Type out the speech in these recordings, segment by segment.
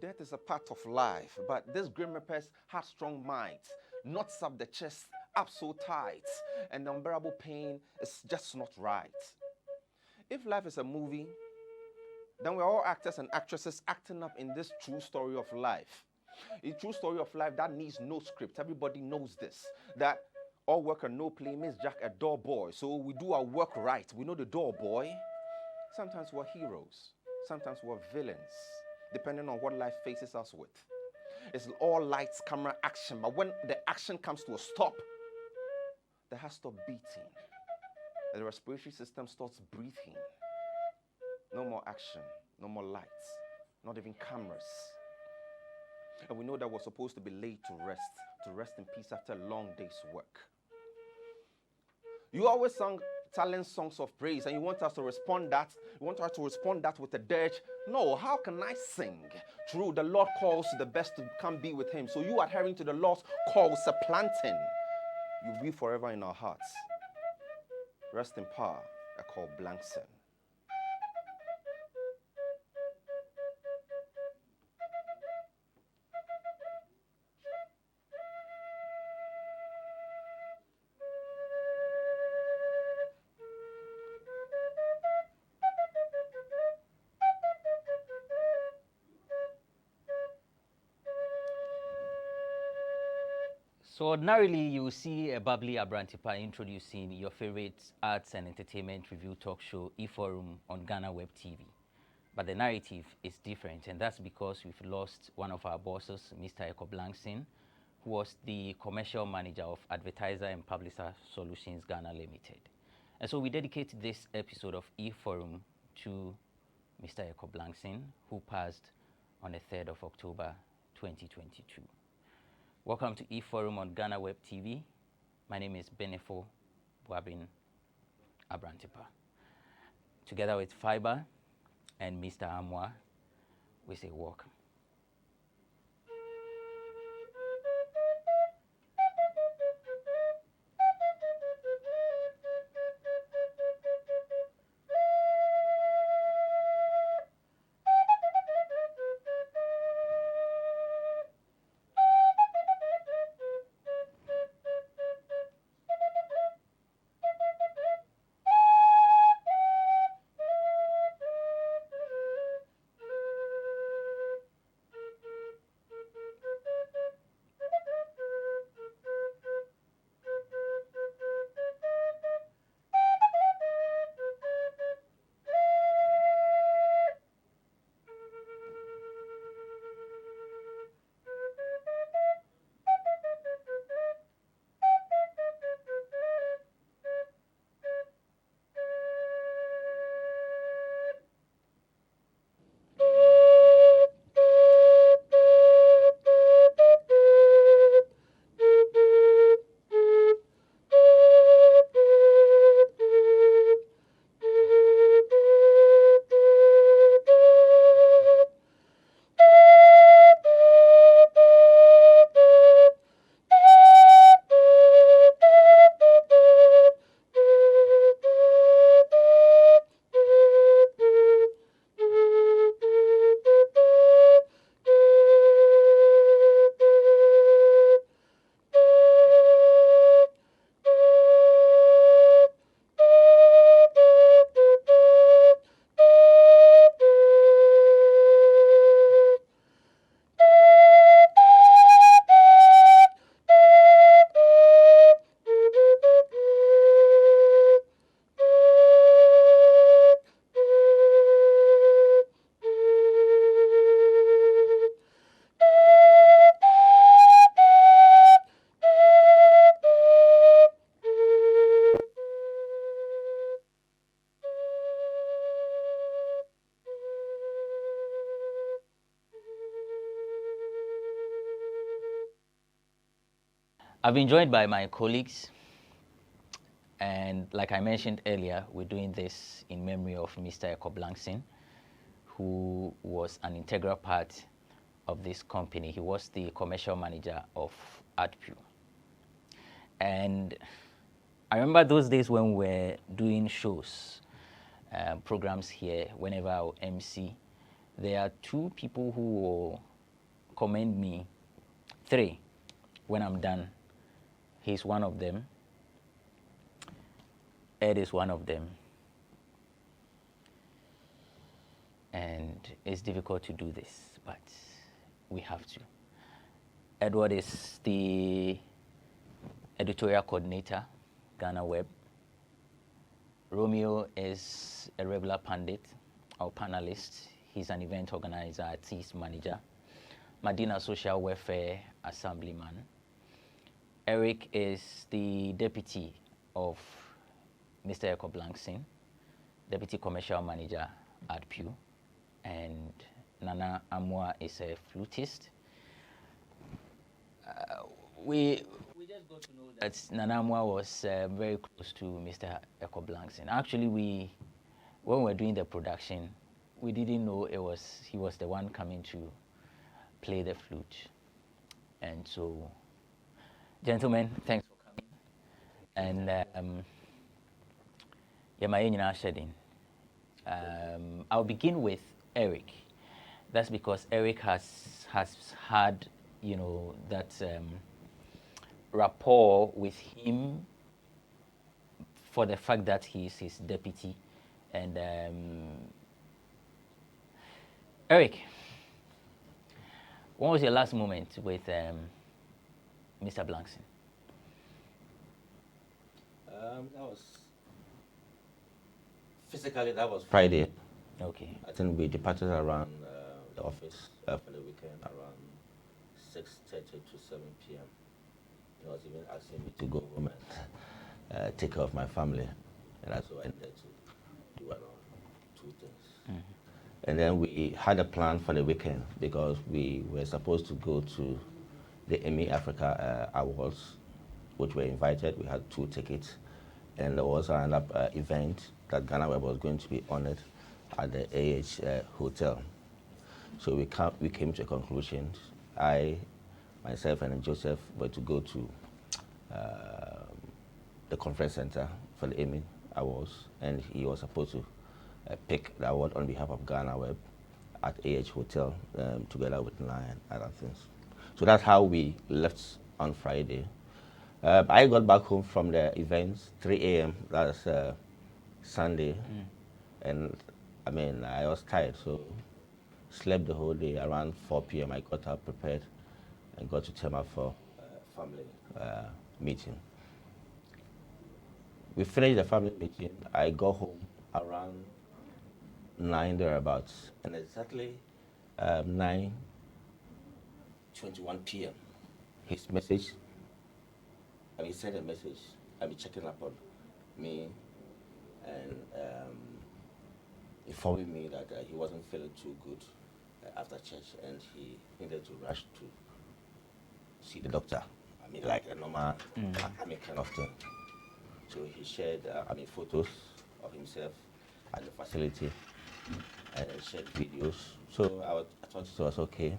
Death is a part of life, but these green peppers had strong minds. Knots up the chest, up so tight, and the unbearable pain is just not right. If life is a movie, then we're all actors and actresses acting up in this true story of life. A true story of life that needs no script. Everybody knows this. That all work and no play makes Jack a dull boy. So we do our work right. We know the dull boy. Sometimes we're heroes. Sometimes we're villains, depending on what life faces us with. It's all lights, camera, action. But when the action comes to a stop, the heart stops beating. The respiratory system starts breathing. No more action, no more lights, not even cameras. And we know that we're supposed to be laid to rest in peace after a long day's work. You always sung talent songs of praise, and you want us to respond that with a dirge. No, how can I sing? True, the Lord calls the best to come be with him. So you adhering to the Lord's call, supplanting, you'll be forever in our hearts. Rest in power, Ekow Blankson. So ordinarily, you will see a bubbly Abrantepa introducing your favorite arts and entertainment review talk show, eForum, on GhanaWeb TV. But the narrative is different, and that's because we've lost one of our bosses, Mr. Ekow Blankson, who was the commercial manager of Advertiser and Publisher Solutions Ghana Limited. And so we dedicate this episode of eForum to Mr. Ekow Blankson, who passed on the 3rd of October, 2022. Welcome to eForum on GhanaWeb TV. My name is Benefo Boabin Abrantepa. Together with Faiba and Mr. Amoah, we say welcome. I've been joined by my colleagues, and like I mentioned earlier, we're doing this in memory of Mr. Ekow Blankson, who was an integral part of this company. He was the commercial manager of ADPU. And I remember those days when we were doing shows, programs here, whenever I would MC, there are two people who will recommend me 3 when I'm done. He's one of them. Ed is one of them. And it's difficult to do this, but we have to. Edward is the editorial coordinator, GhanaWeb. Romeo is a regular pundit or panelist. He's an event organizer, artist manager. Madina, social welfare assemblyman. Eric is the deputy of Mr. Ekow Blankson, deputy commercial manager at ADPU. And Nana Amoah is a flutist. We just got to know that Nana Amoah was very close to Mr. Ekow Blankson. Actually, when we were doing the production, we didn't know he was the one coming to play the flute. And so, gentlemen, thanks for coming. And I'll begin with Eric. That's because Eric has had, that rapport with him for the fact that he's his deputy. And Eric, when was your last moment with Mr. Blankson? Physically, that was Friday. Okay. I think we departed around the office for the weekend around 6:30 to 7 p.m. He was even asking me to go home and take care of my family. And that's why I ended to do around 2 things. And then we had a plan for the weekend because we were supposed to go to the Emmy Africa Awards, which were invited. We had 2 tickets. And there was another event that GhanaWeb was going to be honored at the Hotel. So we came to a conclusion. I, myself, and Joseph were to go to the conference center for the Emmy Awards, and he was supposed to pick the award on behalf of GhanaWeb at Hotel together with Lion and other things. So that's how we left on Friday. I got back home from the events 3 a.m. That's Sunday, and I was tired, so slept the whole day. Around 4 p.m. I got up, prepared, and got to Tema for family meeting. We finished the family meeting. I got home around 9 thereabouts, and exactly 9:21 p.m. His message. He sent a message. Checking up on me and informing me that he wasn't feeling too good after church, and he needed to rush to see the doctor. Like a normal kind of thing. So he shared photos of himself at the facility and shared videos. So I thought it was okay.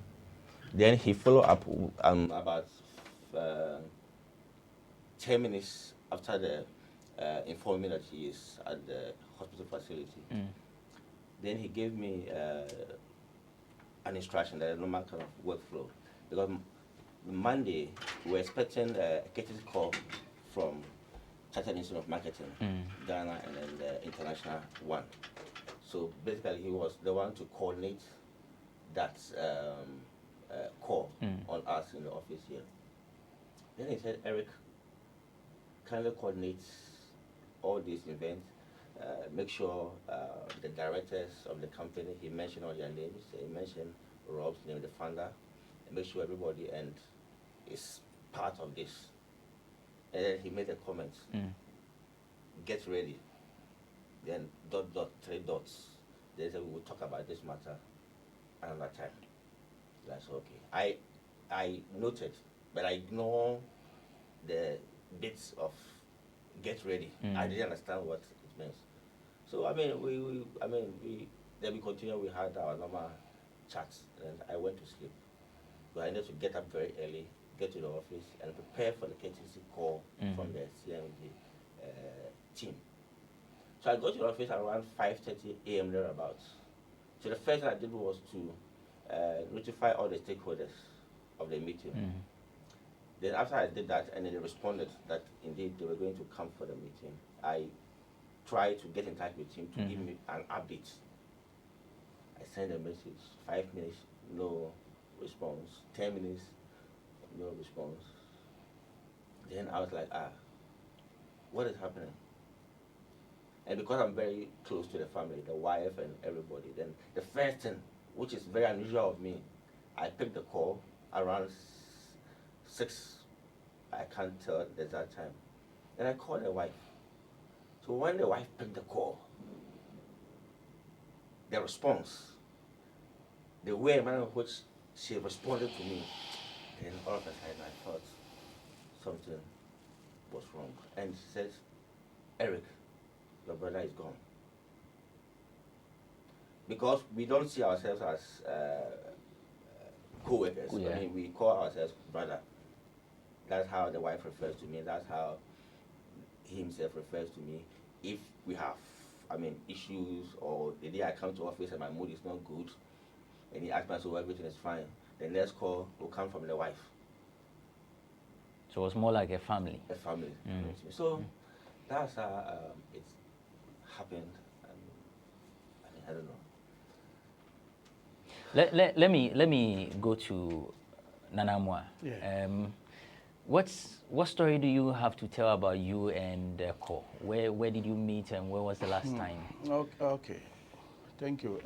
Then he followed up about 10 minutes after the informing me that he is at the hospital facility. Then he gave me an instruction, that a normal kind of workflow. Because Monday, we were expecting a courtesy call from Chartered Institute of Marketing, Ghana, and then the international one. So basically, he was the one to coordinate that call on us in the office here. Then he said, Eric, kindly coordinate all these events. Make sure the directors of the company, he mentioned all their names. He mentioned Rob's name, the founder. And make sure everybody is part of this. And then he made a comment. Get ready. Then ... 3 dots. They said we will talk about this matter another time. That's okay. I noted, but I ignore the bits of get ready. I didn't understand what it meant. So then we continued. We had our normal chats, and I went to sleep. So I needed to get up very early, get to the office, and prepare for the KTC call from the CMD team. So I got to the office around 5:30 a.m. thereabouts. So the first thing I did was to notify all the stakeholders of the meeting. Then after I did that, and then they responded that indeed they were going to come for the meeting, I tried to get in touch with him to give me an update. I sent a message, 5 minutes, no response, 10 minutes, no response. Then I was like, what is happening? And because I'm very close to the family, the wife and everybody, then the first thing, which is very unusual of me, I picked the call around 6, I can't tell the exact time. And I called the wife. So when the wife picked the call, the response, the way in which she responded to me, then all of a sudden I thought something was wrong. And she says, Eric, your brother is gone. Because we don't see ourselves as co-workers. Yeah. I mean, we call ourselves brother. That's how the wife refers to me. That's how he himself refers to me. If we have, issues, or the day I come to office and my mood is not good, and he asks me, so everything is fine, the next call will come from the wife. So it's more like a family. A family. So that's how it happened. I don't know. Let me go to Amoah. Yeah. What story do you have to tell about you and Ekow? Where did you meet and where was the last time? Okay, thank you.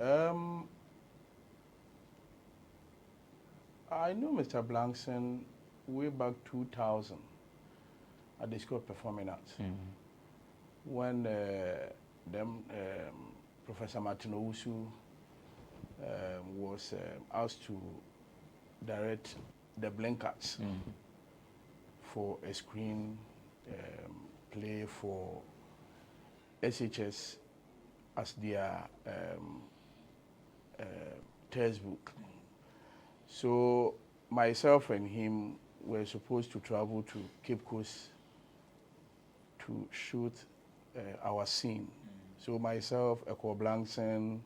I know Mr. Blankson way back 2000 at the School of Performing Arts when Professor Martin Owusu was asked to direct the Blankets for a screen play for SHS as their textbook. So myself and him were supposed to travel to Cape Coast to shoot our scene. So myself, Ekow Blankson,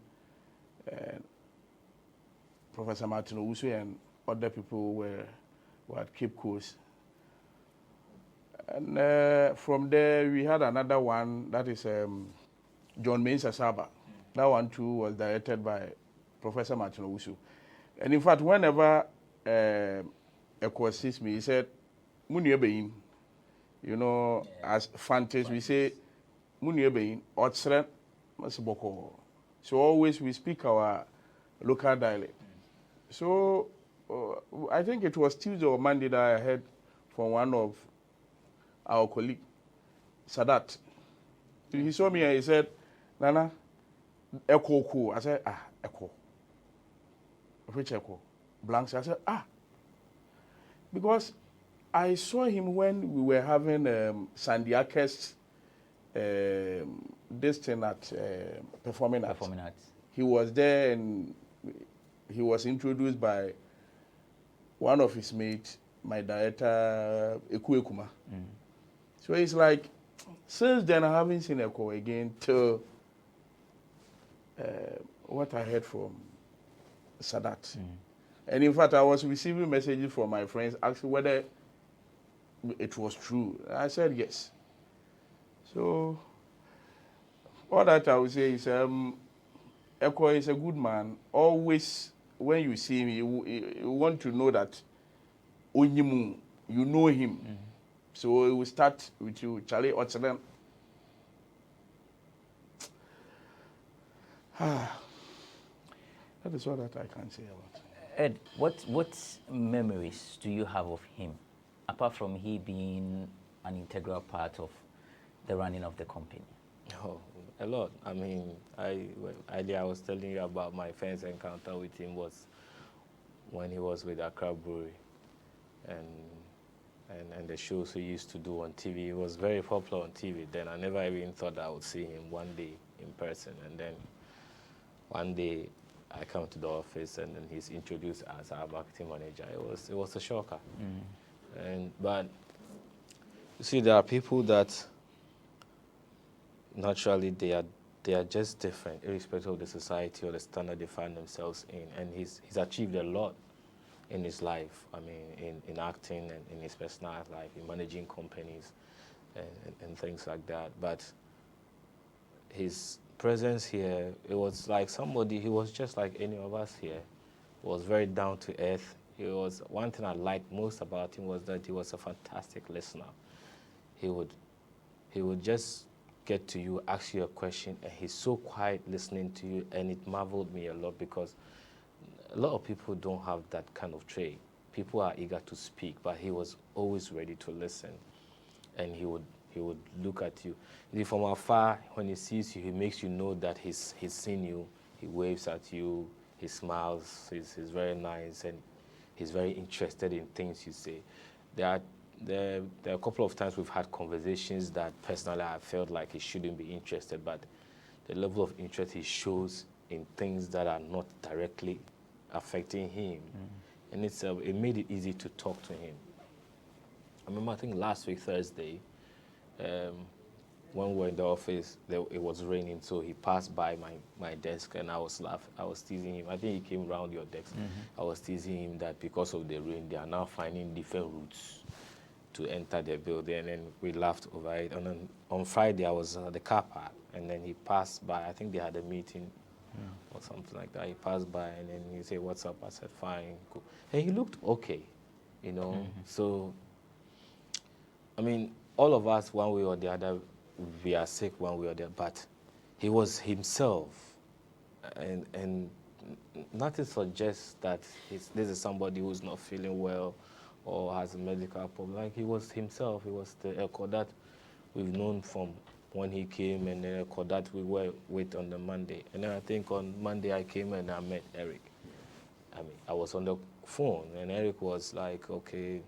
Professor Martin Owusu and other people were at Cape Coast. And from there, we had another one, that is John Mensah Saba. That one too was directed by Professor Martin Owusu. And in fact, whenever Ekow sees me, he said, Munyebein, you know, as fantas, we say, Munyebein, Otsren, Masiboko. So always we speak our local dialect. So I think it was Tuesday or Monday that I heard from one of our colleague, Sadat. He saw me and he said, Nana, Ekow. I said, Ekow. Which Ekow? Blankson. I said, because I saw him when we were having Sandiaka's this thing at Performing Arts. He was there and he was introduced by one of his mates, my director, Ekow. So it's like, since then I haven't seen Ekow again till what I heard from Sadat. And in fact, I was receiving messages from my friends asking whether it was true. I said yes. So all that I would say is Ekow is a good man. Always, when you see him, you want to know that Onyimu, you know him. So we will start with you, Charlie Otselen. That is all that I can say about him. Ed, what memories do you have of him, apart from he being an integral part of the running of the company? Oh, a lot. I mean, I was telling you about my first encounter with him was when he was with Accra Brewery, and the shows he used to do on TV. He was very popular on TV. Then I never even thought I would see him one day in person. And then one day I come to the office and then he's introduced as our marketing manager. It was a shocker. But you see, there are people that naturally they are just different, irrespective of the society or the standard they find themselves in. And he's achieved a lot in his life. I mean, in acting and in his personal life, in managing companies and things like that. But his presence here, it was like somebody, he was just like any of us here. He was very down to earth. He was, one thing I liked most about him was that he was a fantastic listener. He would just get to you, ask you a question, and he's so quiet listening to you, and it marveled me a lot because a lot of people don't have that kind of trait. People are eager to speak, but he was always ready to listen, and he would look at you. From afar, when he sees you, he makes you know that he's seen you. He waves at you, he smiles, he's very nice, and he's very interested in things you say. There are a couple of times we've had conversations that personally I felt like he shouldn't be interested, but the level of interest he shows in things that are not directly affecting him, and it made it easy to talk to him. I remember, I think last week, Thursday, when we were in the office, it was raining, so he passed by my desk, and I was laughing. I was teasing him. I think he came around your desk. I was teasing him that because of the rain, they are now finding different routes to enter the building, and then we laughed over it. And then on Friday, I was at the car park, and then he passed by. I think they had a meeting or something like that. He passed by, and then he said, "What's up?" I said, "Fine, cool." And he looked okay, you know. So, I mean, all of us, one way or the other, we are sick one way or the other, but he was himself, and nothing suggests that this is somebody who's not feeling well or has a medical problem. Like, he was himself. He was the Ekow that we've known from when he came, and the Ekow that we were with on the Monday. And then I think on Monday I came and I met Eric. I mean, I was on the phone, and Eric was like, "Okay,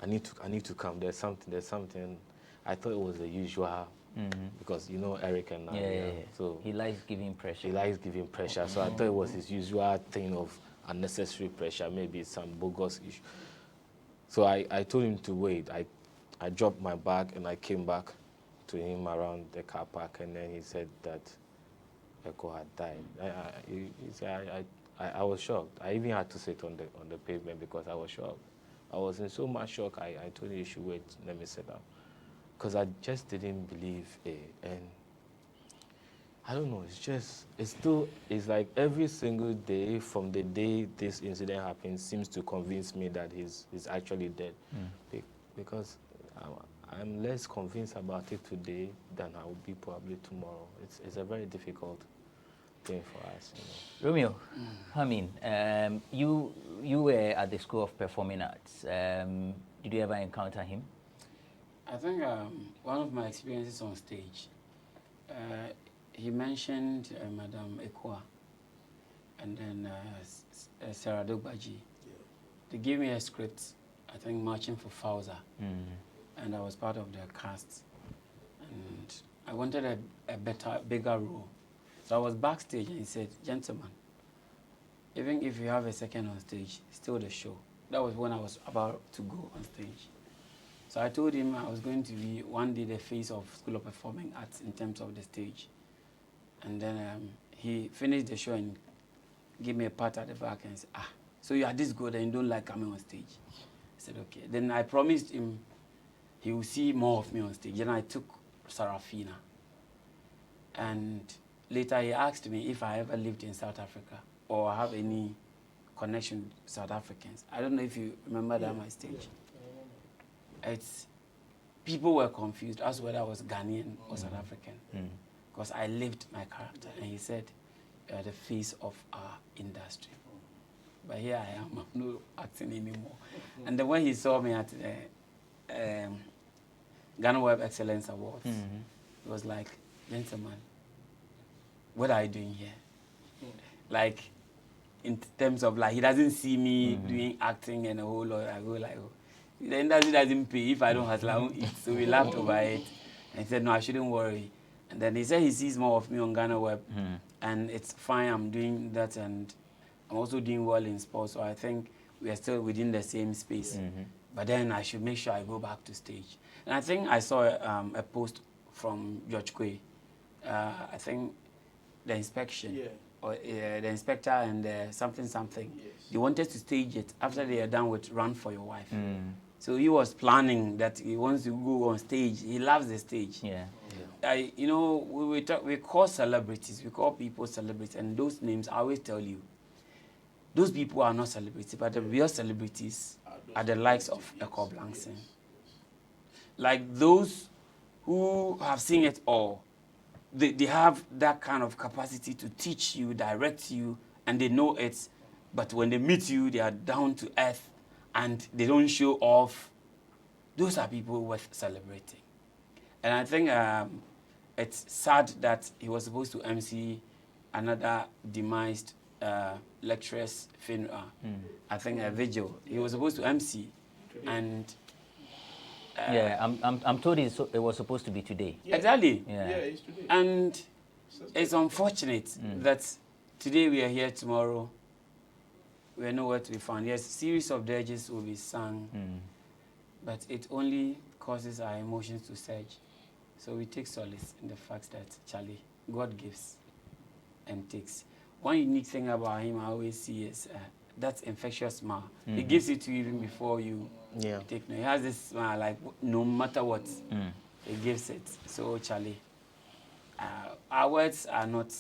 I need to come. There's something." I thought it was the usual, because you know Eric and I. Yeah. So he likes giving pressure. he likes giving pressure. So I thought it was his usual thing of unnecessary pressure, maybe some bogus issue. So I told him to wait. I dropped my bag and I came back to him around the car park, and then he said that Ekow had died. I was shocked. I even had to sit on the pavement because I was shocked. I was in so much shock. I told him, "You should wait, let me sit down." Because I just didn't believe it. And I don't know, it's like every single day from the day this incident happened seems to convince me that he's actually dead. Because I'm less convinced about it today than I will be probably tomorrow. It's a very difficult thing for us. You know. Romeo, I mean, you were at the School of Performing Arts. Did you ever encounter him? I think one of my experiences on stage, he mentioned Madame Ekow and then Sarah Dogbaji. Yeah. They gave me a script, I think, Marching for Fauza, and I was part of their cast. And I wanted a bigger role. So I was backstage, and he said, "Gentlemen, even if you have a second on stage, still the show." That was when I was about to go on stage. So I told him I was going to be one day the face of School of Performing Arts in terms of the stage. And then he finished the show and gave me a pat at the back and said, "Ah, so you are this good and you don't like coming on stage?" I said, "Okay." Then I promised him he will see more of me on stage. And I took Sarafina. And later he asked me if I ever lived in South Africa or have any connection with South Africans. I don't know if you remember that on my stage. People were confused as whether I was Ghanaian or South African, because I lived my character. And he said, "You are the face of our industry." But here I am, I'm not acting anymore. And then when he saw me at the GhanaWeb Excellence Awards, he was like, "Gentlemen, what are you doing here?" Like, in terms of, like, he doesn't see me doing acting and a whole lot. I go like, "Oh, the industry doesn't pay. If I don't hustle, I won't eat." So we laughed over it. And he said, "No, I shouldn't worry." And then he said he sees more of me on GhanaWeb. And it's fine, I'm doing that, and I'm also doing well in sports. So I think we are still within the same space. But then I should make sure I go back to stage. And I think I saw a post from George Quay. I think the inspection or the inspector and something. Yes. They wanted to stage it after they are done with Run for Your Wife. So he was planning that he wants to go on stage. He loves the stage. Yeah. You know, we call celebrities, we call people celebrities, and those names, I always tell you, those people are not celebrities, but the real celebrities are the likes of Ekow Blankson. Like those who have seen it all, they have that kind of capacity to teach you, direct you, and they know it. But when they meet you, they are down to earth and they don't show off. Those are people worth celebrating. And I think it's sad that he was supposed to MC another demised lecturer's funeral. I think a vigil. He was supposed to MC, and yeah, I'm told it was supposed to be today. Yeah. Exactly. Yeah. Yeah, it's today. And it's unfortunate that today we are here, tomorrow we are nowhere to be found. Yes, series of dirges will be sung, but it only causes our emotions to surge. So we take solace in the fact that, Charlie, God gives and takes. One unique thing about him I always see is that infectious smile. He gives it to you even before you take no. He has this smile, like no matter what, he gives it. So, Charlie, our words are not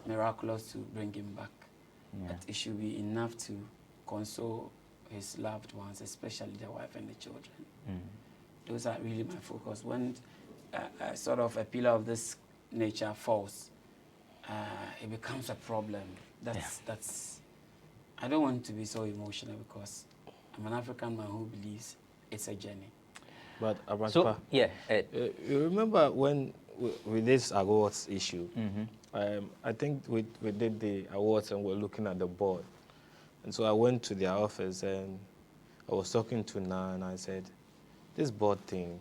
miraculous to bring him back. But it should be enough to console his loved ones, especially the wife and the children. Those are really my focus. When sort of a pillar of this nature falls, it becomes a problem. That's. I don't want to be so emotional because I'm an African man who believes it's a journey. But Abrantepa, So, yeah, you remember when with this awards issue, I think we did the awards and we're looking at the board. And so I went to their office and I was talking to Na and I said, this board thing,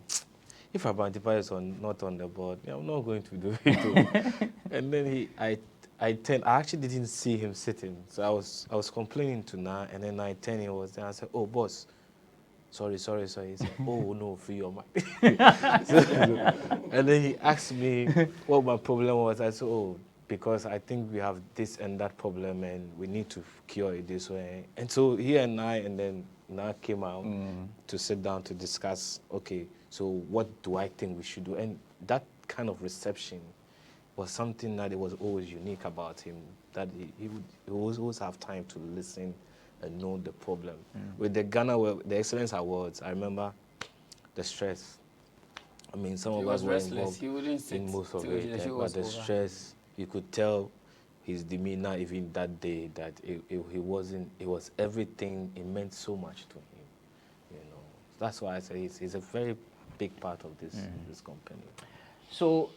if Abrantepa is not on the board, I'm not going to do it. And then I actually didn't see him sitting. So I was complaining to Na, and then I turned, he was there. I said, oh, boss, sorry. He said, oh, no, free your mind. And then he asked me what my problem was. I said, oh, because I think we have this and that problem, and we need to cure it this way. And so he and I, and then Na came out to sit down to discuss, okay, so what do I think we should do? And that kind of reception was something that it was always unique about him, that he would always have time to listen and know the problem. With the GhanaWeb, the Excellence Awards, I remember the stress. I mean, some of us were involved in most of it, but the stress, you could tell his demeanor even that day that it was everything, it meant so much to him, you know. That's why I say he's a very big part of this company. So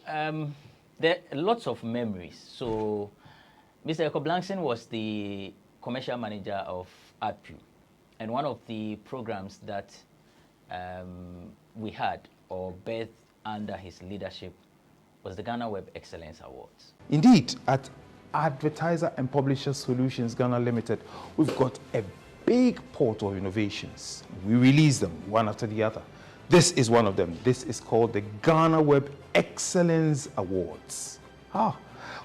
there are lots of memories. So Mr. Ekow Blankson was the commercial manager of ADPU, and one of the programs that we had or birthed under his leadership was the GhanaWeb Excellence Awards. Indeed, at Advertiser and Publisher Solutions Ghana Limited, we've got a big portal of innovations. We release them one after the other. This is one of them. This is called the GhanaWeb Excellence Awards.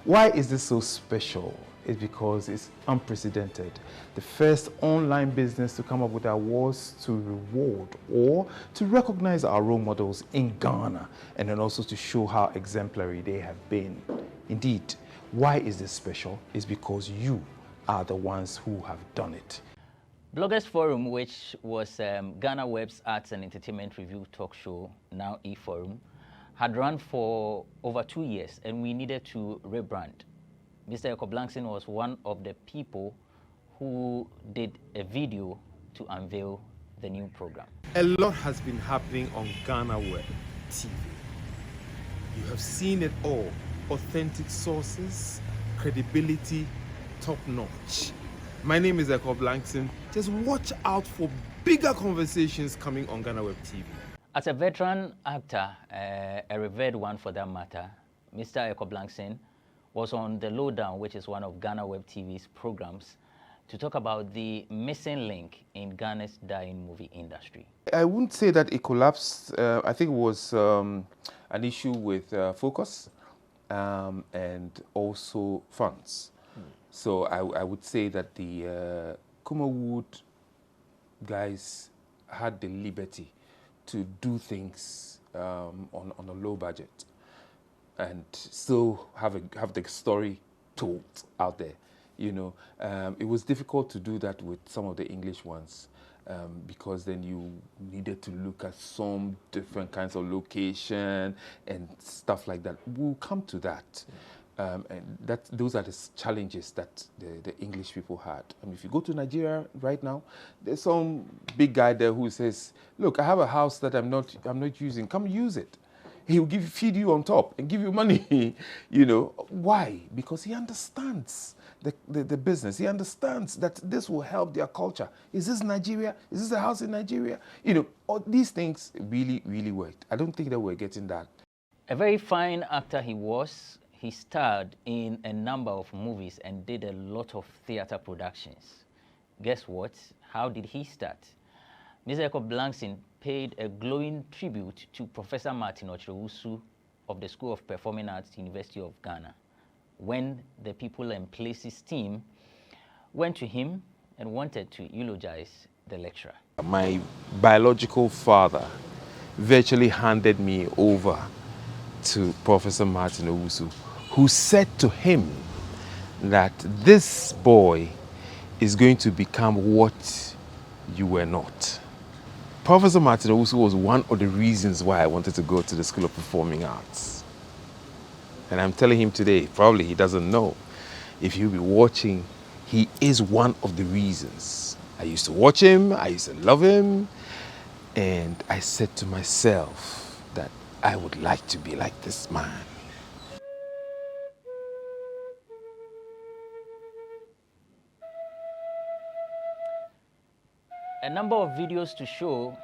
Why is this so special? It's because it's unprecedented. The first online business to come up with awards to reward or to recognize our role models in Ghana, and then also to show how exemplary they have been. Indeed, why is this special? It's because you are the ones who have done it. Bloggers Forum, which was GhanaWeb's arts and entertainment review talk show, now eForum, had run for over 2 years, and we needed to rebrand. Mr. Ekow Blankson was one of the people who did a video to unveil the new program. A lot has been happening on GhanaWeb TV. You have seen it all. Authentic sources, credibility, top notch. My name is Ekow Blankson. Just watch out for bigger conversations coming on GhanaWeb TV. As a veteran actor, a revered one for that matter, Mr. Ekow Blankson was on The Lowdown, which is one of GhanaWeb TV's programs, to talk about the missing link in Ghana's dying movie industry. I wouldn't say that it collapsed. I think it was an issue with focus. and also funds. So I would say that the Kumawood guys had the liberty to do things on a low budget and still have the story told out there. You know, it was difficult to do that with some of the English ones because then you needed to look at some different kinds of location and stuff like that. We'll come to that. And those are the challenges that the English people had. I mean, if you go to Nigeria right now, there's some big guy there who says, "Look, I have a house that I'm not using. Come use it." He'll feed you on top and give you money. You know why? Because he understands the business. He understands that this will help their culture. Is this Nigeria? Is this a house in Nigeria? You know, all these things really, really worked. I don't think that we're getting that. A very fine actor he was. He starred in a number of movies and did a lot of theater productions. Guess what? How did he start? Mr. Ekow Blankson paid a glowing tribute to Professor Martin Ochirewusu of the School of Performing Arts, University of Ghana, when the People and Places team went to him and wanted to eulogize the lecturer. My biological father virtually handed me over to Professor Martin Owusu, who said to him that this boy is going to become what you were not. Professor Martin Owusu was one of the reasons why I wanted to go to the School of Performing Arts. And I'm telling him today, probably he doesn't know. If he'll be watching, he is one of the reasons. I used to watch him, I used to love him, and I said to myself that I would like to be like this man. A number of videos to show,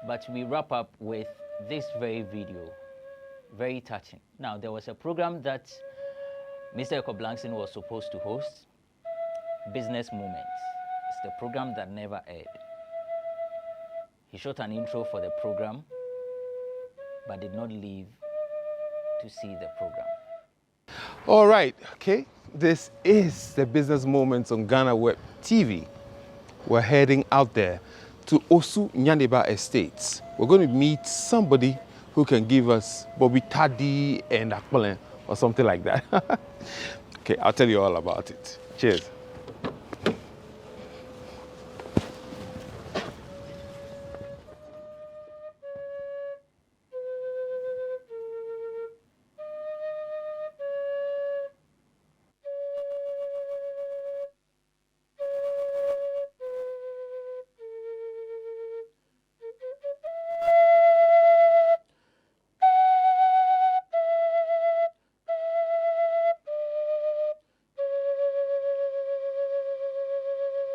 but we wrap up with this very video. Very touching. Now, there was a program that Mr. Ekow Blankson was supposed to host, Busines Moments. It's the program that never aired. He shot an intro for the program, but did not live to see the program. All right, okay. This is the Business Moments on GhanaWeb TV. We're heading out there to Osu Nyaneba Estates. We're going to meet somebody who can give us Bobby Tadi and Akpalen or something like that. Okay, I'll tell you all about it. Cheers.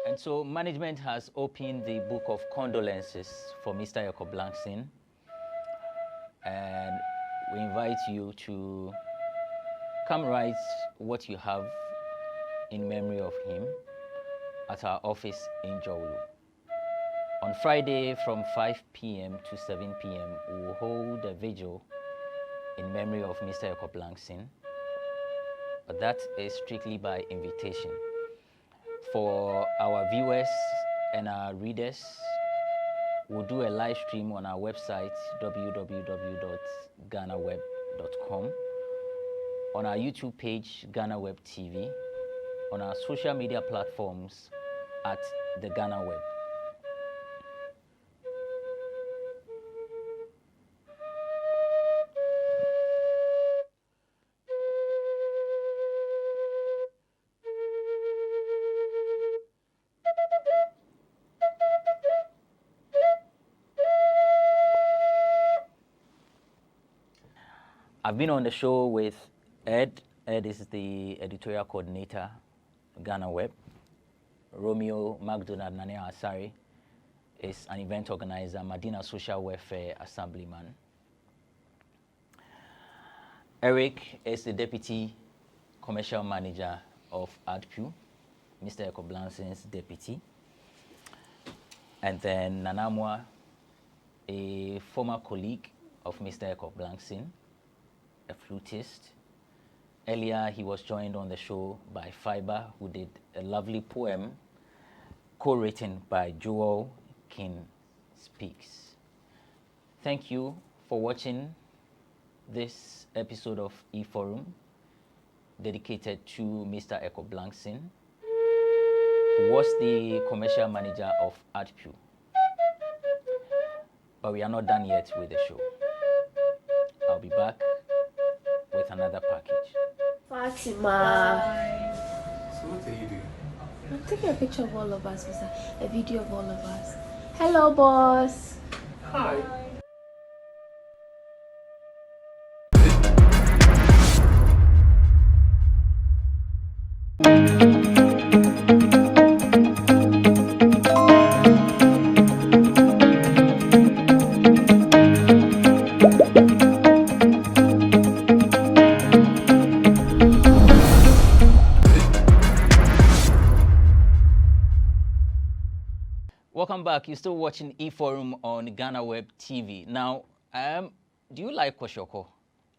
And so management has opened the book of condolences for Mr. Ekow Blankson. And we invite you to come write what you have in memory of him at our office in Jowlu. On Friday from 5 p.m. to 7 p.m., we will hold a vigil in memory of Mr. Ekow Blankson. But that is strictly by invitation. For our viewers and our readers, we'll do a live stream on our website, www.GhanaWeb.com, on our YouTube page, GhanaWeb TV, on our social media platforms at the GhanaWeb. I've been on the show with Ed. Ed is the editorial coordinator, GhanaWeb. Romeo McDonald Nane Asari is an event organizer, Madina Social Welfare Assemblyman. Eric is the deputy commercial manager of ADPU, Mr. Ekow Blankson's deputy. And then Amoah, a former colleague of Mr. Ekow Blankson, a flutist. Earlier, he was joined on the show by Faiba, who did a lovely poem co-written by Joel King Speaks. Thank you for watching this episode of eForum dedicated to Mr. Ekow Blankson, who was the commercial manager of ADPU. But we are not done yet with the show. I'll be back with another package. Fatima. So what are you doing? I'm taking a picture of all of us, a video of all of us. Hello, boss. Hi. Welcome back. You're still watching eForum on GhanaWeb TV. Now, do you like Koshoko?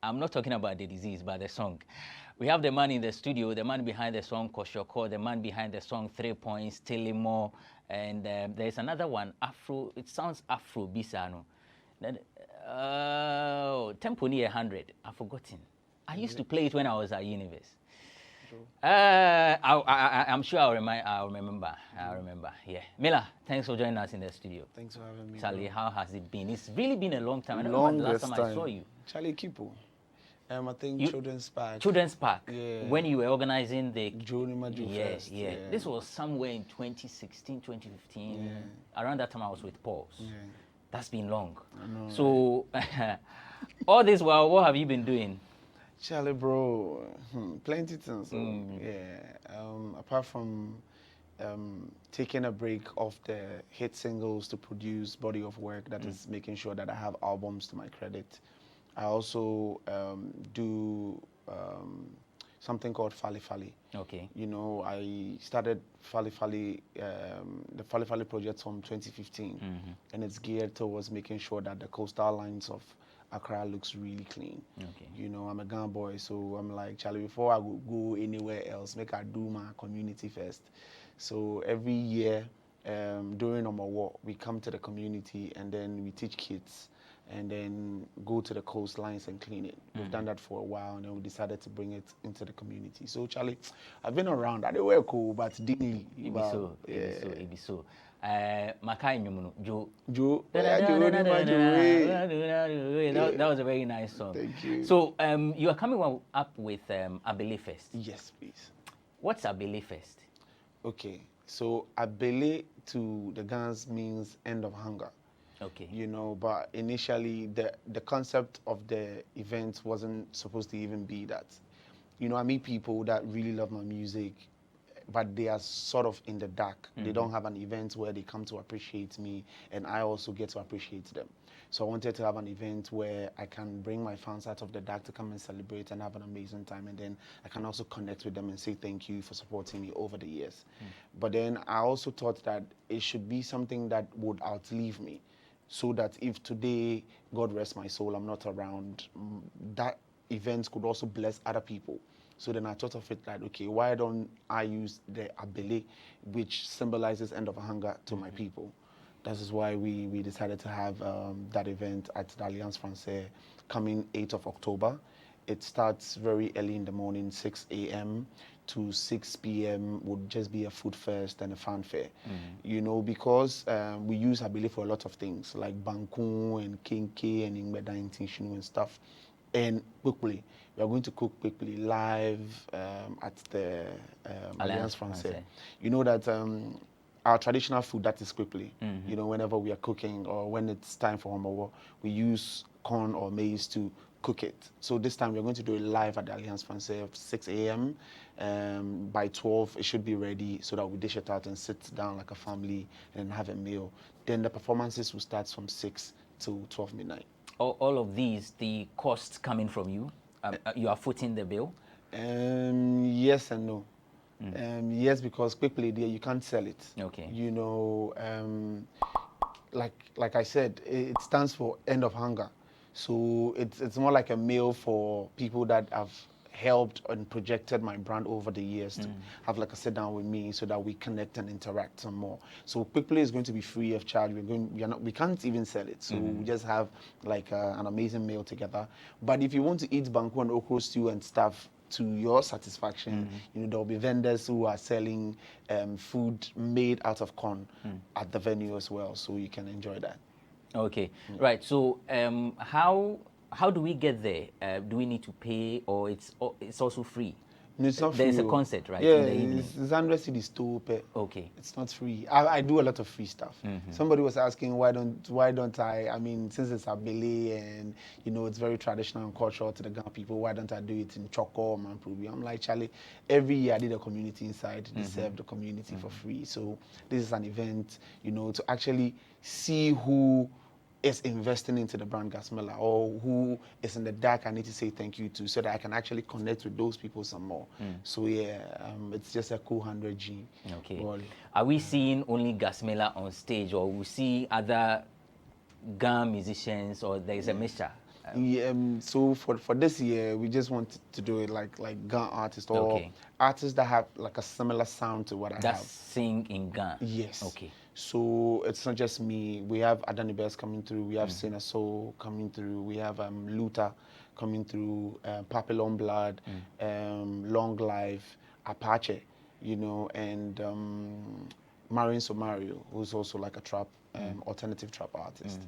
I'm not talking about the disease, but the song. We have the man in the studio, the man behind the song Koshoko, the man behind the song 3 Points, Tilimo, and there's another one, Afro. It sounds Afro Bisano. Tempo near 100. I've forgotten. I used to play it when I was at university. I'm sure I'll remember. Yeah. Mila, thanks for joining us in the studio. Thanks for having me. Charlie, how has it been? It's really been a long time. I don't Longest remember the last time I saw you. Charlie Kipo. I think Children's Park. Children's Park. Yeah. When you were organizing the... Fest. Yeah. This was somewhere in 2016, 2015. Yeah. Around that time I was with Pauls. Yeah. That's been long. I know. So, all this while, what have you been doing? Charlie, bro, plenty things. Apart from taking a break off the hit singles to produce body of work that is making sure that I have albums to my credit. I also do something called Fali Fali. Okay. You know, I started Fali Fali, the Fali Fali project from 2015, and it's geared towards making sure that the coastal lines of Accra looks really clean. Okay. You know, I'm a Ghana boy, so I'm like, Charlie, before I go anywhere else, make I do my community first. So every year, during Amoah, we come to the community and then we teach kids and then go to the coastlines and clean it. We've done that for a while and then we decided to bring it into the community. So Charlie, I've been around. I did work cool, but didn't. It be so. Makai Nyumuno, Joe. That was a very nice song. Thank you. So you are coming up with Abelefest. Yes, please. What's Abelefest? Okay, so Abele to the Ghanaians means end of hunger. Okay. You know, but initially the concept of the event wasn't supposed to even be that. You know, I meet people that really love my music, but they are sort of in the dark. They don't have an event where they come to appreciate me, and I also get to appreciate them. So I wanted to have an event where I can bring my fans out of the dark to come and celebrate and have an amazing time, and then I can also connect with them and say thank you for supporting me over the years. But then I also thought that it should be something that would outlive me, so that if today, God rest my soul, I'm not around, that event could also bless other people. So then I thought of it like, okay, why don't I use the Abele, which symbolizes end of hunger, to my people? That is why we decided to have that event at the Alliance Française coming 8th of October. It starts very early in the morning, 6 a.m. to 6 p.m. would just be a food fest and a fanfare. You know, because we use Abele for a lot of things, like Banku and Kinke and Ingbeda and stuff. And quickly, we are going to cook quickly live at the Alliance Française. You know that our traditional food, that is quickly. You know, whenever we are cooking or when it's time for Amoah, we use corn or maize to cook it. So this time we're going to do it live at the Alliance Française at 6 a.m. By 12, it should be ready so that we dish it out and sit down like a family and have a meal. Then the performances will start from 6 to 12 midnight. All of these, the costs coming from you? You are footing the bill? Yes and no. Yes, because quickly there you can't sell it. Okay. You know, like I said, it stands for end of hunger. So it's more like a meal for people that have helped and projected my brand over the years to have like a sit down with me so that we connect and interact some more. So Quick Play is going to be free of charge. We can't even sell it. So we just have like an amazing meal together. But if you want to eat banku and okra stew and stuff to your satisfaction, you know, there'll be vendors who are selling food made out of corn at the venue as well. So you can enjoy that. Okay, right. So how do we get there? Do we need to pay, or it's also free? No, it's not free. There's a concert, right? Yeah, in the evening. it's 100 cedis to pay. Okay. It's not free. I do a lot of free stuff. Somebody was asking why don't I mean, since it's Abele and you know it's very traditional and cultural to the Ghana people, why don't I do it in Choco or Manprobi? I'm like, Charlie, every year I did a community inside. They serve the community for free. So this is an event, you know, to actually see who is investing into the brand Gasmilla or who is in the dark I need to say thank you to so that I can actually connect with those people some more. So yeah, it's just a cool 100G. Okay. Ball. Are we seeing only Gasmilla on stage, or we see other Ghana musicians, or there is a mixture? Yeah, so for this year, we just want to do it like Ghana artists or artists that have like a similar sound to what I have. That sing in Ghana? Yes. Okay. So it's not just me. We have Adanibes coming through. We have Sina Soul coming through. We have Luther coming through. Papillon Blood, Long Life, Apache, you know, and Marin Somario, who's also like a trap, alternative trap artist.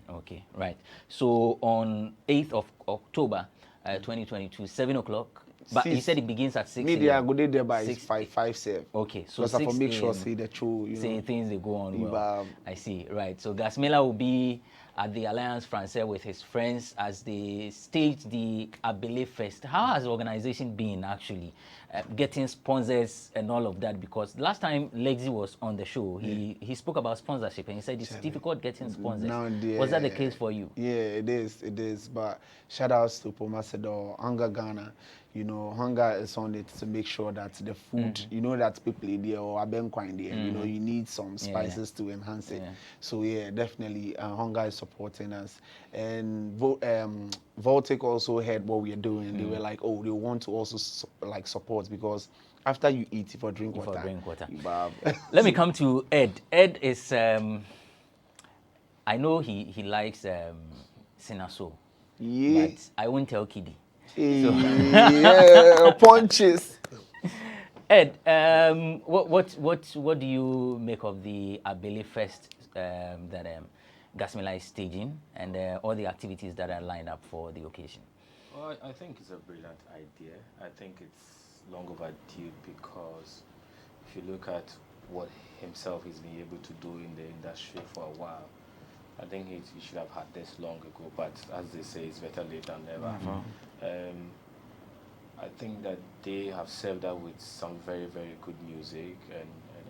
Okay, right. So on 8th of October, 2022, 7 o'clock. But he said it begins at 6 Media go there by 5 7. Okay, so because I for make sure see the show, you say know. things they go on well. I see, right. So Gasmilla will be at the Alliance Française with his friends as they stage the Abelefest. How has the organization been actually getting sponsors and all of that? Because last time Lexi was on the show, he spoke about sponsorship and he said it's difficult getting sponsors. Was that the case for you? Yeah, it is. But shout outs to Pomacedo, Hunger Ghana. You know, Hunger is on it to make sure that the food, you know, that people there or Abenquine there, you know, you need some spices to enhance it. So yeah, definitely, Hunger is supporting us. And Voltic also heard what we are doing. They were like, oh, they want to also like support because after you eat, if you drink water. Let me come to Ed. Ed is, I know he likes Sinaso, but I won't tell Kiddy. So yeah, punches. Ed, what do you make of the Abelefest that Gasmilla is staging and all the activities that are lined up for the occasion? Well, I think it's a brilliant idea. I think it's long overdue because if you look at what himself has been able to do in the industry for a while, I think he should have had this long ago, but as they say, it's better late than never. I think that they have served up with some very, very good music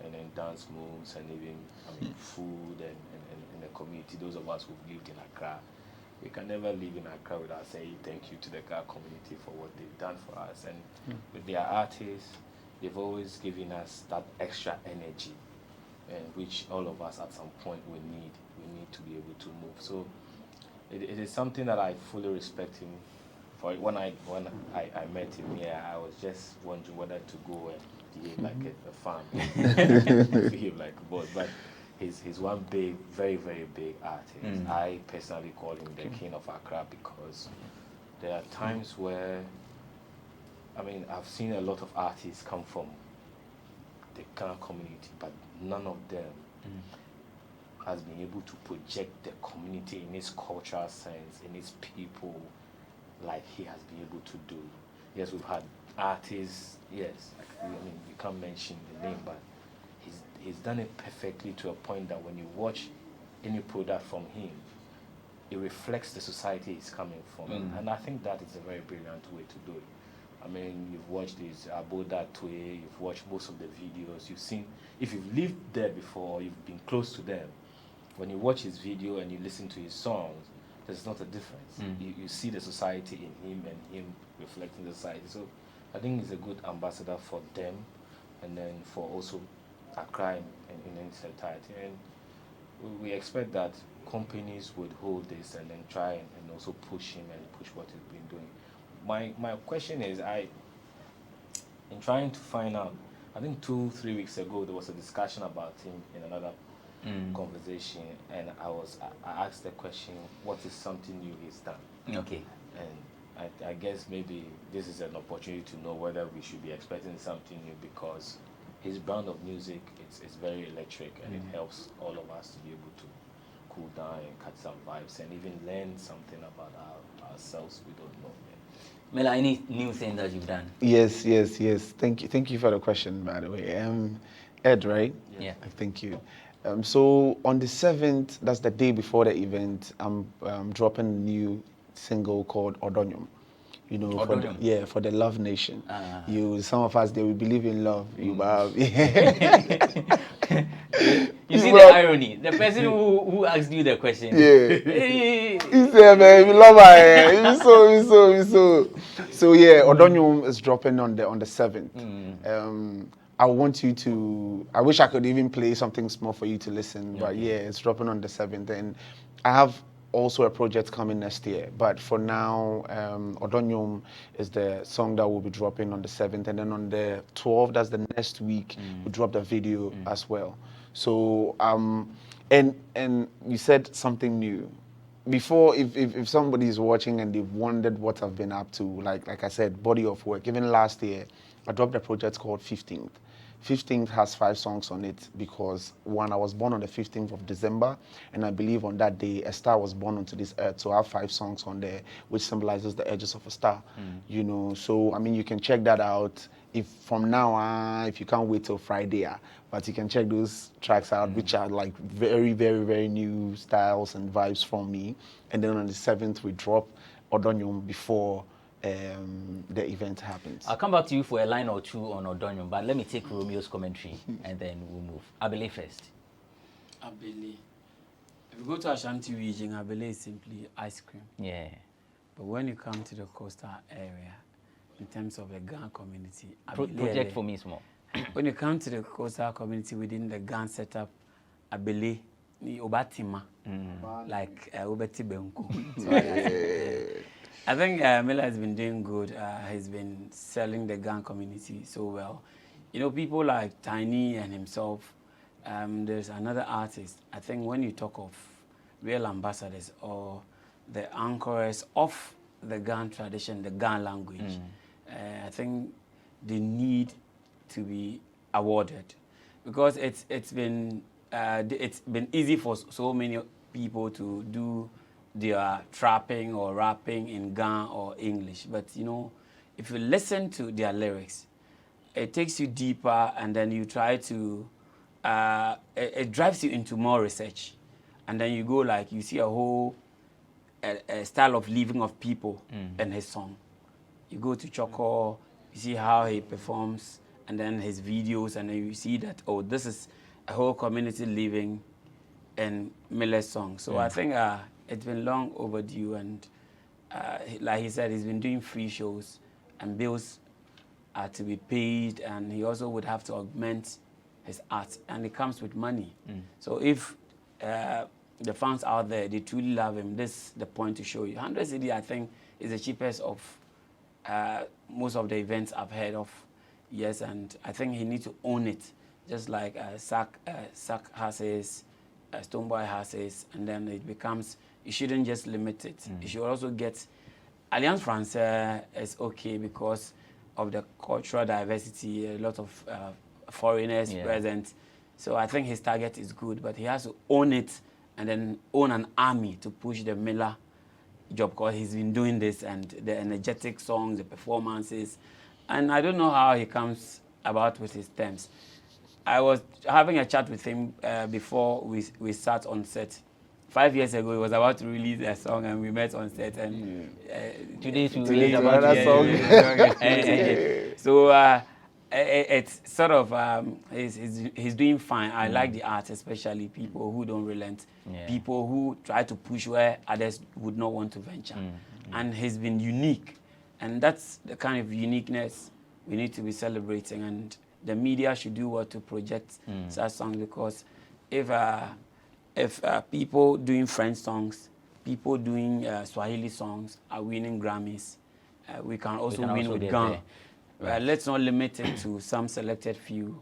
and then dance moves and even food and the community. Those of us who've lived in Accra, we can never live in Accra without saying thank you to the Ghana community for what they've done for us. And with their artists, they've always given us that extra energy, which all of us at some point will need. We need to be able to move. So it is something that I fully respect him for. When I met him here, I was just wondering whether to go and behave like a fan, behave like a boss. But he's one big, very, very big artist. I personally call him the king of Accra because there are times where, I mean, I've seen a lot of artists come from the Ghana community, but none of them has been able to project the community in its cultural sense, in its people, like he has been able to do. Yes, we've had artists, yes, I mean, we can't mention the name, but he's done it perfectly to a point that when you watch any product from him, it reflects the society he's coming from. And I think that is a very brilliant way to do it. I mean, you've watched this Aboda Twe, you've watched most of the videos, you've seen, if you've lived there before, you've been close to them, when you watch his video and you listen to his songs, there's not a difference. You see the society in him and him reflecting the society. So I think he's a good ambassador for them and then for also Accra in its entirety. And we expect that companies would hold this and then try and also push him and push what he's been doing. my question is, in trying to find out, I think 2-3 weeks ago there was a discussion about him in another conversation, and I asked the question, what is something new he's done? Okay. And I guess maybe this is an opportunity to know whether we should be expecting something new, because his brand of music is very electric, and it helps all of us to be able to cool down and catch some vibes and even learn something about ourselves we don't know yet. Mela, any new thing that you've done? Yes. Thank you for the question, by the way. Ed, right? Yeah. Thank you. So on the 7th, that's the day before the event, I'm dropping a new single called Odonyum. You know, for the Love Nation. Some of us, they will believe in love. You see the irony. The person who asked you the question. He said, man, we love her. So yeah, Odonyum is dropping on the 7th. I want you to, I wish I could even play something small for you to listen, but yeah, it's dropping on the 7th. And I have also a project coming next year, but for now, Odonyum is the song that will be dropping on the 7th, and then on the 12th, that's the next week, we drop the video as well. So, and you said something new. Before, if somebody is watching and they've wondered what I've been up to, like I said, body of work. Even last year, I dropped a project called 15th. 15th has 5 songs on it because, one, I was born on the 15th of December, and I believe on that day a star was born onto this earth. So I have 5 songs on there, which symbolizes the edges of a star. You know, so I mean, you can check that out. If from now on, if you can't wait till Friday, but you can check those tracks out, which are like very, very, very new styles and vibes from me. And then on the 7th, we drop Odonyum before the event happens. I'll come back to you for a line or two on Odonyum, but let me take Romeo's commentary and then we'll move. Abelefest. Abele. If you go to Ashanti region, Abele is simply ice cream. Yeah. But when you come to the coastal area, in terms of the Gan community, project for me small. When you come to the coastal community within the Gan setup, Abele, ni obatima, like obeti benku. I think Mela has been doing good. He's been selling the Gan community so well. You know, people like Tiny and himself. There's another artist. I think when you talk of real ambassadors or the anchors of the Gan tradition, the Gan language, I think they need to be awarded, because it's been easy for so many people to do their trapping or rapping in Gan or English. But you know, if you listen to their lyrics, it takes you deeper, and then you try to it drives you into more research, and then you go like you see a whole a style of living of people in his song. You go to Choco, you see how he performs, and then his videos, and then you see that, oh, this is a whole community living in Miller's song. So I think it's been long overdue, and like he said, he's been doing free shows, and bills are to be paid, and he also would have to augment his art, and it comes with money. So if the fans out there, they truly love him, this is the point to show you. 100 cedi, I think, is the cheapest of most of the events I've heard of. Yes, and I think he needs to own it, just like Sack has his, Stoneboy has his, and then it becomes, you shouldn't just limit it. You should also get, Alliance Française is okay because of the cultural diversity, a lot of foreigners present. So I think his target is good, but he has to own it and then own an army to push the Miller job, because he's been doing this, and the energetic songs, the performances, and I don't know how he comes about with his terms. I was having a chat with him before we sat on set. 5 years ago, he was about to release a song, and we met on set. And today about that song. So it's sort of he's doing fine. I like the art, especially people who don't relent, people who try to push where others would not want to venture. And he's been unique, and that's the kind of uniqueness we need to be celebrating. And the media should do what to project such songs, because if people doing French songs, people doing Swahili songs are winning Grammys, we can also win with Ghana. Let's not limit it to some selected few,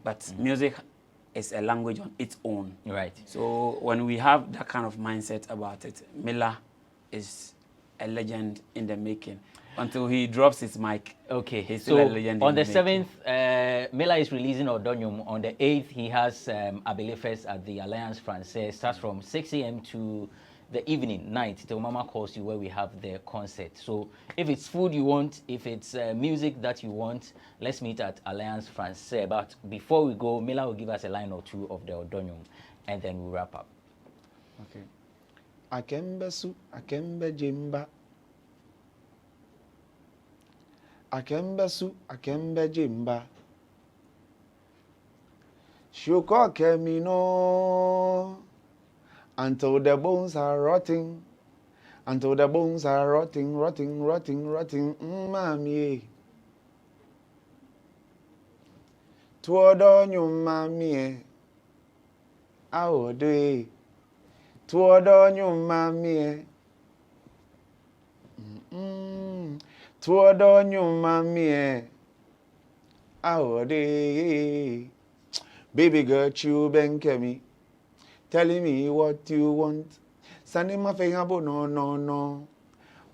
but music is a language on its own. Right. So when we have that kind of mindset about it, Miller is a legend in the making. Until he drops his mic, he's still a legend. On the 7th, Miller is releasing Odonium. On the 8th, he has Abelefest at the Alliance Française. Starts from 6 a.m. to the evening, night, till Mama calls you, where we have the concert. So if it's food you want, if it's music that you want, let's meet at Alliance Française. But before we go, Miller will give us a line or two of the Odonium, and then we'll wrap up. Okay. Akembe su, akembe jimba. Akembe su, akembe jimba. Shuko kemino. Until the bones are rotting. Until the bones are rotting, rotting, mommy. Tuodo mommy. Awo do. Tuodo mommy. Tuodo mommy. Awo do. Baby girl, you benkemi. Telling me what you want. Sending my finger, no.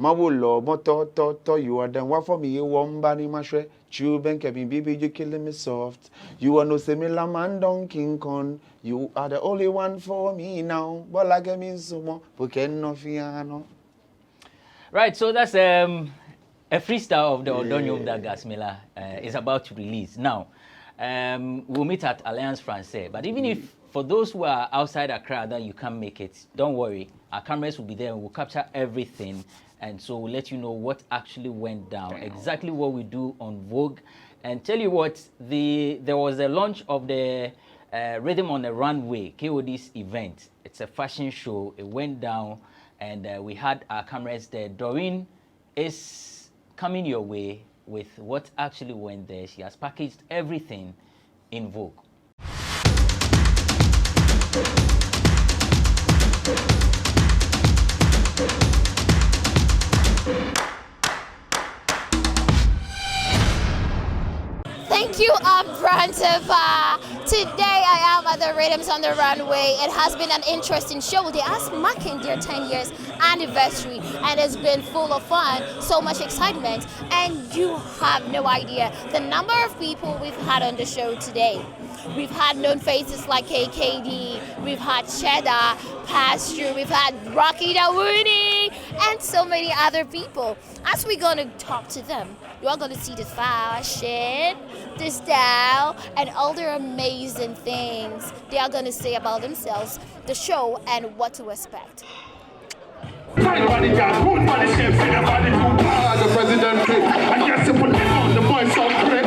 Mawulo, moto, you are the one for me, you won't banny my shred. Chuben, Kevin, baby, you killing me soft. You are no similar man, Don King Kong. You are the only one for me now. But like I mean, so more, no. Right, so that's a freestyle of the Odonium that Gasmilla is about to release. Now, we'll meet at Alliance Française. But even if for those who are outside Accra that you can't make it, don't worry. Our cameras will be there and we'll capture everything. And so we'll let you know what actually went down, exactly what we do on Vogue. And tell you what, there was a launch of the Rhythm on the Runway, KOD's event. It's a fashion show. It went down and we had our cameras there. Doreen is coming your way with what actually went there. She has packaged everything in Vogue. Thank you, Abrantepa. Today I am at the Rhythms on the Runway. It has been an interesting show. They are marking their 10 years anniversary and it's been full of fun, so much excitement, and you have no idea the number of people we've had on the show today. We've had known faces like KKD, we've had Cheddar, Pasture, we've had Rocky Dawuni, and so many other people. As we're going to talk to them, you are going to see the fashion, the style, and all their amazing things they are going to say about themselves, the show, and what to expect. The president, I guess to put it on the voice of play.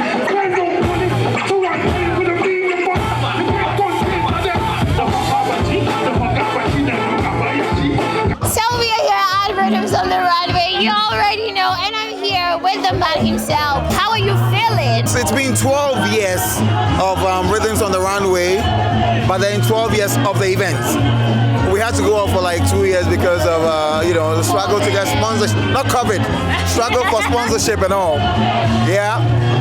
So we are here at Rhythms on the Runway. You already know, and I'm here with the man himself. How are you feeling? So it's been 12 years of Rhythms on the Runway, but then 12 years of the events. We had to go off for like 2 years because of the struggle to get sponsorship, not covered, struggle for sponsorship and all. Yeah,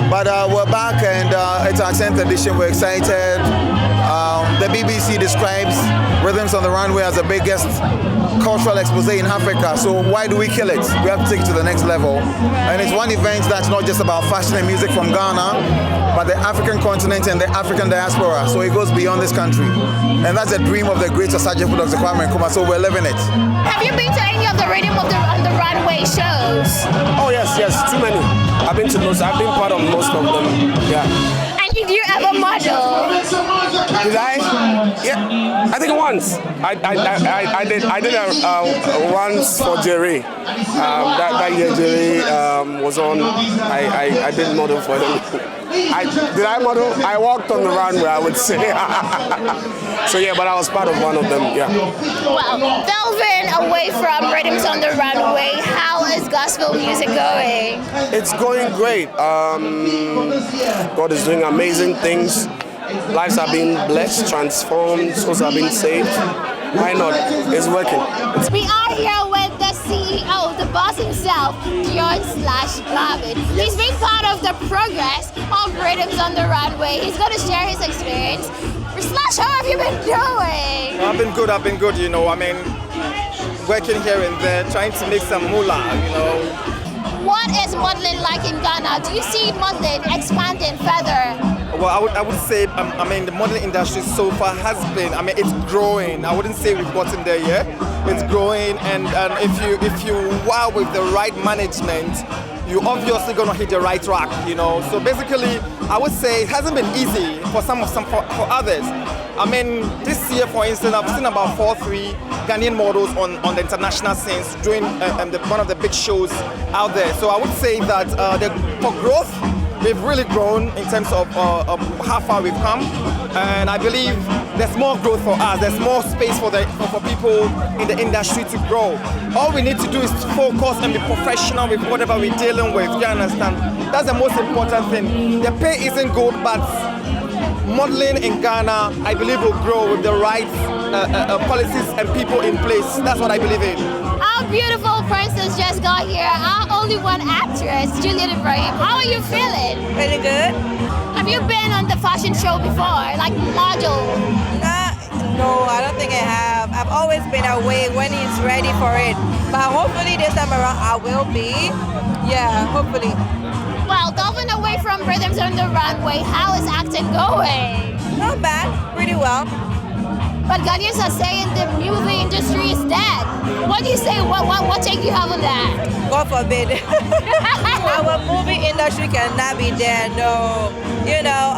but we're back and it's our 10th edition. We're excited. The BBC describes Rhythms on the Runway as the biggest cultural expose in Africa. So why do we kill it? We have to take it to the next level. And it's one event that's not just about fashion and music from Ghana, but the African continent and the African diaspora. So it goes beyond this country. And that's a dream of the great Osagyefo Dr. Kwame Nkrumah, so we're living it. Have you been to any of the Rhythm on the Runway shows? Oh yes, too many. I've been to most. I've been part of most of them. Yeah. Did you ever model? Did I? Yeah, I think once. I did once for Jerry. That year Jerry was on. I did model for him. Did I model? I walked on the runway, I would say. So yeah, but I was part of one of them. Yeah. Well, delving away from Rhythms on the Runway, how is gospel music going? It's going great. God is doing amazing things. Lives are being blessed, transformed, souls are being saved. Why not? It's working. We are here with the CEO, the boss himself, your Gavin. He's been part of the progress of Rhythms on the Runway. He's going to share his experience. Slash, how have you been doing? I've been good, you know. I mean, working here and there, trying to make some moolah, you know. What is modeling like in Ghana? Do you see modeling expanding further? Well, I would say, I mean, the modeling industry so far has been, I mean, it's growing. I wouldn't say we've gotten there yet. It's growing, and if you wow with the right management, you're obviously gonna hit the right track, you know. So basically, I would say it hasn't been easy for for others. I mean, this year, for instance, I've seen about 4-3 Ghanaian models on the international scenes doing one of the big shows out there. So I would say that for growth, we've really grown in terms of how far we've come, and I believe there's more growth for us. There's more space for people in the industry to grow. All we need to do is to focus and be professional with whatever we're dealing with. You understand? That's the most important thing. The pay isn't good, but modeling in Ghana, I believe, will grow with the right policies and people in place. That's what I believe in. Our beautiful princess just got here. Our only one actress, Juliet Ibrahim. How are you feeling? Really good. Have you been on the fashion show before, like model? No, I don't think I have. I've always been away when he's ready for it. But hopefully this time around I will be. Yeah, hopefully. Well, going away from Rhythms on the Runway, how is acting going? Not bad, pretty well. But Ghanaians are saying the movie industry is dead. What do you say? What take you have on that? God forbid. Our movie industry cannot be dead, no. You know,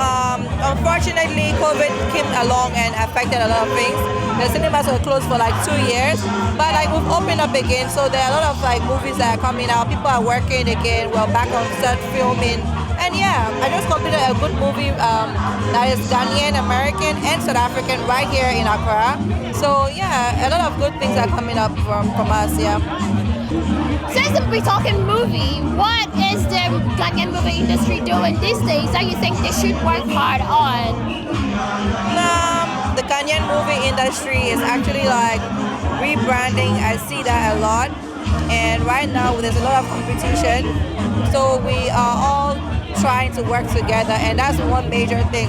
unfortunately, COVID came along and affected a lot of things. The cinemas were closed for like 2 years, but like we've opened up again, so there are a lot of like movies that are coming out. People are working again. We're back on set filming. And yeah, I just completed a good movie that is Ghanaian, American, and South African right here in Accra. So yeah, a lot of good things are coming up from us, yeah. Since we're talking movie, what is the Ghanaian movie industry doing these days that you think they should work hard on? The Ghanaian movie industry is actually like rebranding. I see that a lot. And right now there's a lot of competition. So we are all trying to work together, and that's one major thing.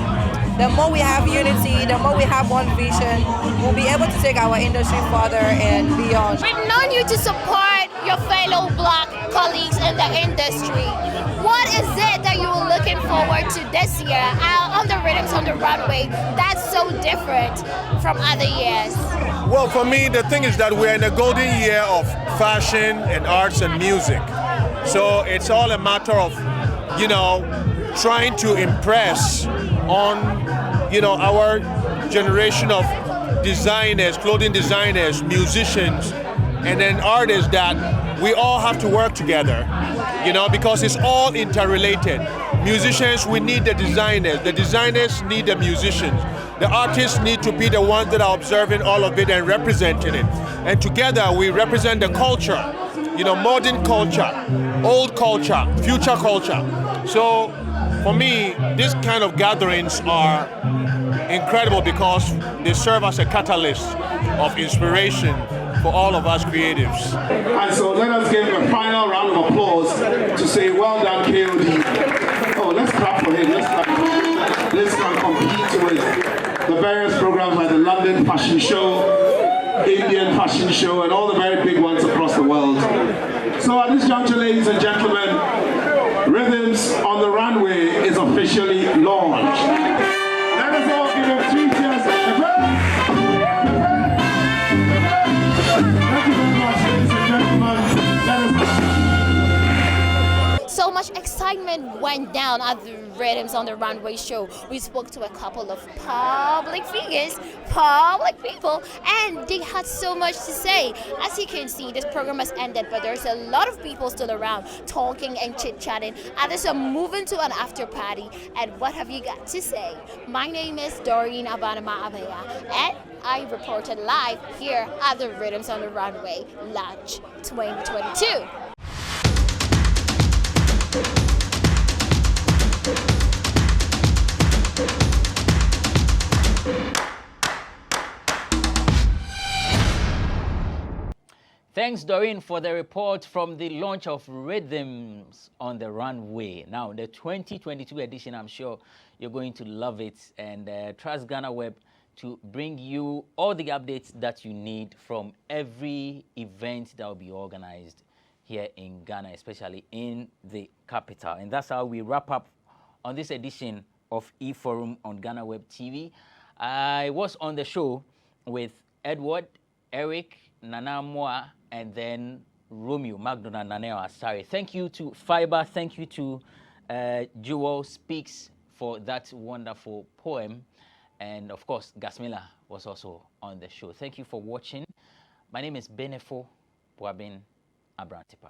The more we have unity, the more we have one vision, we'll be able to take our industry further and beyond. We've known you to support your fellow Black colleagues in the industry. What is it that you were looking forward to this year on the Rhythms on the Runway that's so different from other years? Well, for me, the thing is that we're in a golden year of fashion and arts and music. So it's all a matter of, you know, trying to impress on, you know, our generation of designers, clothing designers, musicians, and then artists that we all have to work together, you know, because it's all interrelated. Musicians, we need the designers need the musicians. The artists need to be the ones that are observing all of it and representing it. And together we represent the culture, you know, modern culture, old culture, future culture. So for me, these kind of gatherings are incredible because they serve as a catalyst of inspiration for all of us creatives. And so let us give him a final round of applause to say, well done, KOD. Oh, let's clap for him. Let's compete with the various programs like the London Fashion Show, Indian Fashion Show, and all the very big ones across the world. So at this juncture, ladies and gentlemen, Rhythms on the Runway is officially launched. Let us all give him 3 cheers. Thank you very much, ladies and gentlemen. So much excitement went down at the Rhythms on the Runway show. We spoke to a couple of public figures, public people, and they had so much to say. As you can see, this program has ended, but there's a lot of people still around talking and chit-chatting. Others are moving to an after party. And what have you got to say? My name is Doreen Amoah, and I reported live here at the Rhythms on the Runway Launch 2022. Thank Thanks, Doreen, for the report from the launch of Rhythms on the Runway. Now, the 2022 edition, I'm sure you're going to love it. And trust GhanaWeb to bring you all the updates that you need from every event that will be organized here in Ghana, especially in the capital. And that's how we wrap up on this edition of eForum on GhanaWeb TV. I was on the show with Edward, Eric, Nana Amoah, and then Romeo, Magdona, Naneo Asari. Thank you to Faiba. Thank you to Jewel Speaks for that wonderful poem. And of course, Gasmilla was also on the show. Thank you for watching. My name is Benefo Boabin Abrantepa.